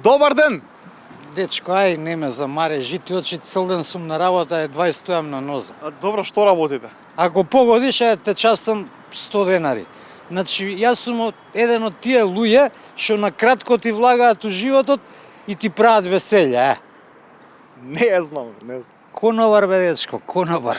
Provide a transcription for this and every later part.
Добар ден! Дечко, ај, не ме замаре, жити очи, цел ден сум на работа, едва стојам на ноза. Добро, што работите? Ако погодиш, те частам 100 денари. Значи, јас сум еден од тие луѓе што на кратко ти влагаат у животот и ти прават веселје, Не ја знам, не знам. Конобар бе, дечко, конобар.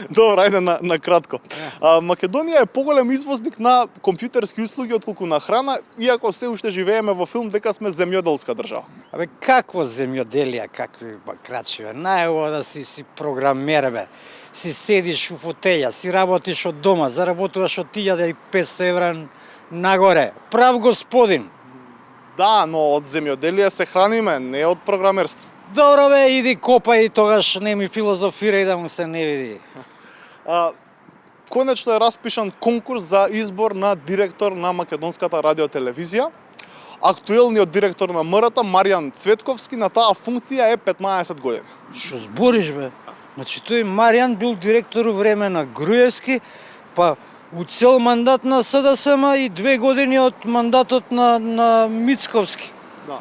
Добро, ајде на кратко. Македонија е поголем извозник на компјутерски услуги отколку на храна, иако се уште живееме во филм дека сме земјоделска држава. Абе, какво земјоделија, какви бакрачи, бе, најубаво да си програмер, бе. Си седиш у фотеља, си работиш од дома, заработуваш од 1500 евра нагоре. Прав господин. Да, но од земјоделие се храниме, не од програмерство. Добро бе, иди копај и тогаш не ми филозофирај да му се не види. Конечно е распишан конкурс за избор на директор на Македонската радиотелевизија. Актуелниот директор на МРТ, Маријан Цветковски, на таа функција е 15 години. Шо збориш, бе? Значи, тој Маријан бил директор у време на Груевски, па у цел мандат на СДСМ и 2 години од мандатот на Мицковски. Да.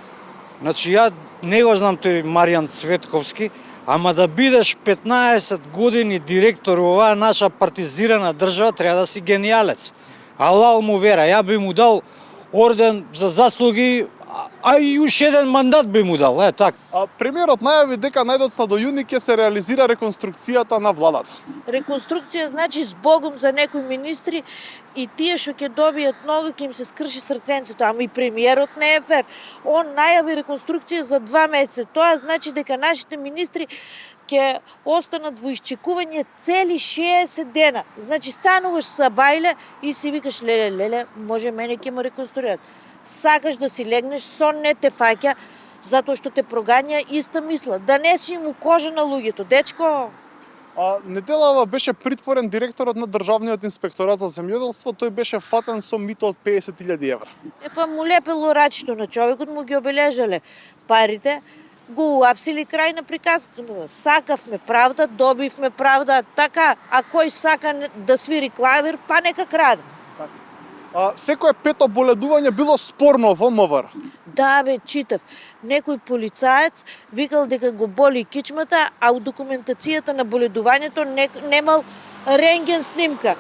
Значи, ја не го знам тој Маријан Цветковски, ама да бидеш 15 години директор во оваа наша партизирана држава, треба да си генијалец. Алал му вера, ја би му дал орден за заслуги, а и уште еден мандат би му дал, така. Премиерот најави дека најдоцна до јуни ќе се реализира реконструкцијата на владата. Реконструкција значи збогом за некои министри и тие што ќе добијат многу ќе им се скрши срценцето, ама и премиерот не е фер. Он најави реконструкција за 2 месеца. Тоа значи дека нашите министри ќе останат во исчекување цели 60 дена. Значи стануваш са бајле и си викаш леле, може мене ќе ме реконструират. Сакаш да си легнеш, сон не те фаќа, затоа што те прогања иста мисла. Да не си му кожа на луѓето, дечко. Неделава беше притворен директорот на Државниот инспекторат за земјоделство, тој беше фатен со мито од 50.000 евра. Па му лепело рачето на човекот, му ги обележале парите, го уапсили крај на приказката. Сакавме правда, добивме правда, така, а кој сака да свири клавир, па нека краде. Секое пето боледување било спорно во МВР. Да, бе, читав. Некој полицаец викал дека го боли кичмата, а у документацијата на боледувањето немал рентген снимка.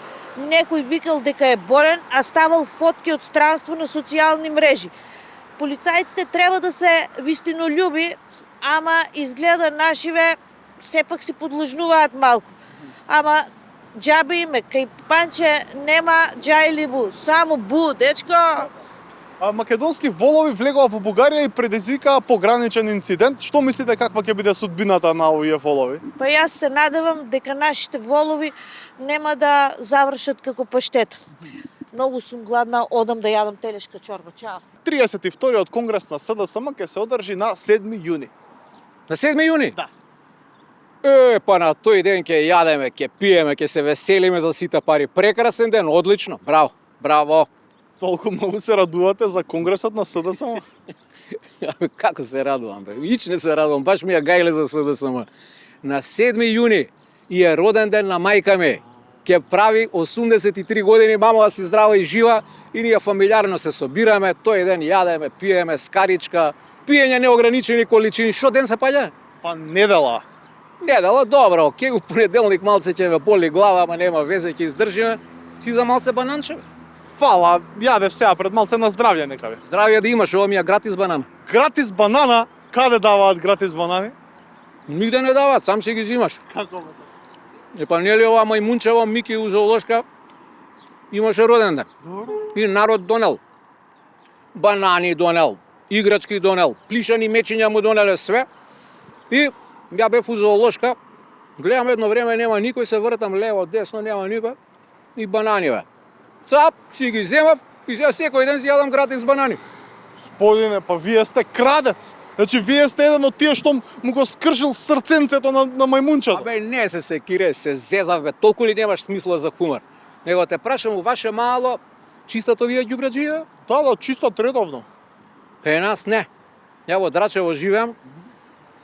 Некој викал дека е болен, а ставал фотки од странство на социјални мрежи. Полицајците треба да се вистинолюби, ама изгледа нашиве сепак си подлажнуваат малку. Ама џабе име, кај Панче нема џајли бу, само бу, дечко. Македонски волови влегоа во Бугарија и предизвикаа пограничен инцидент. Што мислите каква ќе биде судбината на овие волови? Па јас се надевам дека нашите волови нема да завршат како паштета. Многу сум гладна, одам да јадам телешка чорба. Чао. 32-иот конгрес на СДСМ ќе се одржи на 7 јуни. На 7 јуни? Да. Па на тој ден ќе јадеме, ќе пиеме, ќе се веселиме за сите пари. Прекрасен ден, одлично. Браво, браво. Толку многу се радувате за конгресот на СДСМ? Како се радувам, бе? Ич не се радувам, баш ми ја гајле за СДСМ. На 7 јуни и е роден ден на мајка ми. Ќе прави 83 години, мама си здрава и жива и ние фамилиарно се собираме, тој ден јадеме, пиеме, скаричка, пиење неограничени количини. Што ден се паѓа? Па недела. Недела, добро, окей, у понеделник малце ќе ве боли глава, ама нема везе, ќе издржиме. Си за малце бананче, бе? Фала, јадев сега пред малце на здравје нека бе. Здравје да имаш, ова ми е гратис банана. Гратис банана? Каде даваат гратис банани? Нигде не даваат, сам си ги взимаш. Како бе? Па нели ова мајмунчево Мики у зоолошка имаше роден ден. И народ донел. Банани донел, играчки донел, плишани мечиња му донеле све. И ја бев у зоолошка, гледам едно време нема никој, се вртам лево, десно, нема никој. И банани бе. Цап, си ги земав и сега секој ден си јадам гратис банани. Господине, па вие сте крадец. Значи вие сте еден од тие што му го скршил срценцето на мајмунчето. Абе не се секире, се зезав бе, толку ли немаш смисла за хумор? Него те прашам у ваше мало, чистото вие ѓубраџија? Да, чисто редовно. Кај нас не. Ја во Драчево живеам.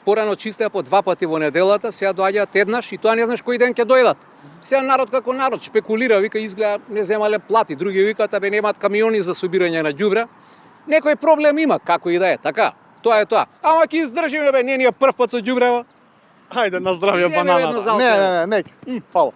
Порано чистеа по 2 пати во неделата, сега доаѓаат еднаш и тоа не знаеш кој ден ќе дојдат. Сега народ како народ шпекулира, вика изгледа не земале плати, други викаат абе немаат камиони за собирање на ѓубра. Некој проблем има, како и да е, така. Тоа е тоа. Ама ќе издржиме бе, не ни е прв пат со ѓубрево. Хајде на здравје Земе бананата. едно залце. Не, нека. Фала.